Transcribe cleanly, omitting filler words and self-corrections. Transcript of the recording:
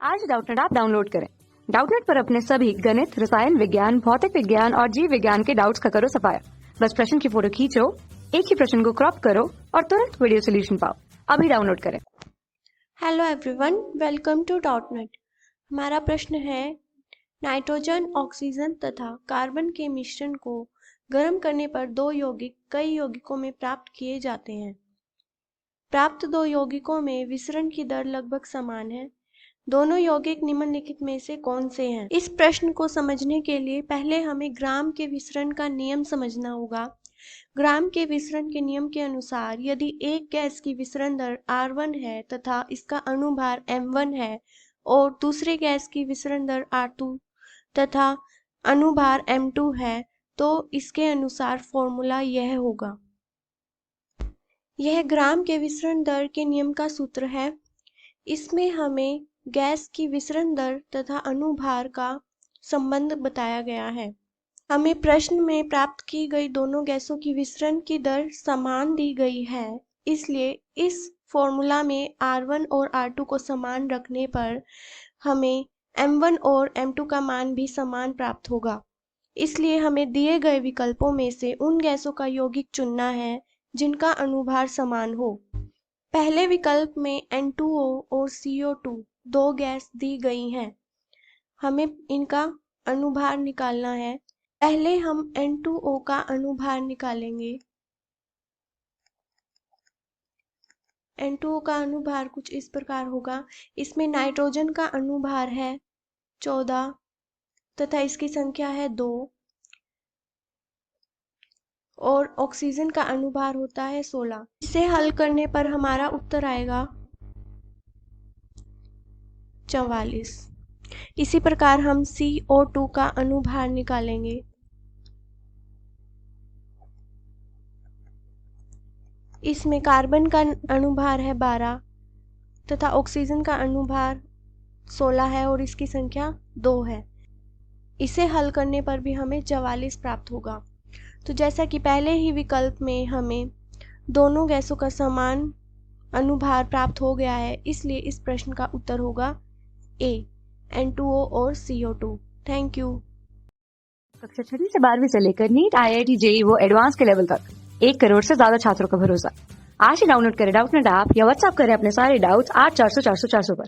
आज Doubtnut app download करें। Doubtnut पर अपने सभी गणित, रसायन विज्ञान, भौतिक विज्ञान और जीव विज्ञान के डाउट्स का करो सफाया। बस प्रश्न की फोटो खींचो, एक ही प्रश्न को क्रॉप करो और तुरंत वीडियो सोल्यूशन पाओ। अभी डाउनलोड करें। Hello everyone, welcome to Dotnet. हमारा प्रश्न है, नाइट्रोजन, ऑक्सीजन तथा कार्बन के मिश्रण को गर्म करने पर दो यौगिक कई यौगिकों में प्राप्त किए जाते हैं। प्राप्त दो यौगिकों में विसरण की दर लगभग समान है। दोनों यौगिक निम्नलिखित में से कौन से हैं? इस प्रश्न को समझने के लिए पहले हमें ग्राम के विसरण का नियम समझना होगा। ग्राम के विसरण के नियम के अनुसार यदि एक गैस की विसरण दर R1 है तथा इसका अणुभार M1 है और दूसरे गैस की विसरण दर R2 तथा अणुभार M2 है तो इसके अनुसार फॉर्मूला यह होगा। यह ग्राम के विसरण दर के नियम का सूत्र है। इसमें हमें गैस की विसरण दर तथा अणुभार का संबंध बताया गया है। हमें प्रश्न में प्राप्त की गई दोनों गैसों की विसरण की दर समान दी गई है, इसलिए इस फॉर्मूला में R1 और R2 को समान रखने पर हमें M1 और M2 का मान भी समान प्राप्त होगा। इसलिए हमें दिए गए विकल्पों में से उन गैसों का यौगिक चुनना है जिनका अणुभार समान हो। पहले विकल्प में N2O और CO2 दो गैस दी गई हैं। हमें इनका अणुभार निकालना है। पहले हम N2O का अणुभार निकालेंगे। N2O का अणुभार कुछ इस प्रकार होगा। इसमें नाइट्रोजन का अणुभार है 14 तथा इसकी संख्या है 2 और ऑक्सीजन का अणुभार होता है 16। इसे हल करने पर हमारा उत्तर आएगा 44। इसी प्रकार हम CO2 का अणुभार निकालेंगे। इसमें कार्बन का अणुभार है 12 तथा ऑक्सीजन का अणुभार 16 है और इसकी संख्या 2 है। इसे हल करने पर भी हमें 44 प्राप्त होगा। तो जैसा कि पहले ही विकल्प में हमें दोनों गैसों का समान अणुभार प्राप्त हो गया है, इसलिए इस प्रश्न का उत्तर होगा A, N2O और CO2। Thank you. कक्षा 6 से 12वीं से लेकर नीट, IIT, JEE वो एडवांस के लेवल तक 1 करोड़ से ज्यादा छात्रों का भरोसा। आज ही डाउनलोड करें डाउटनेट ऐप या व्हाट्सएप करें अपने सारे डाउट्स 8400 400 400 पर।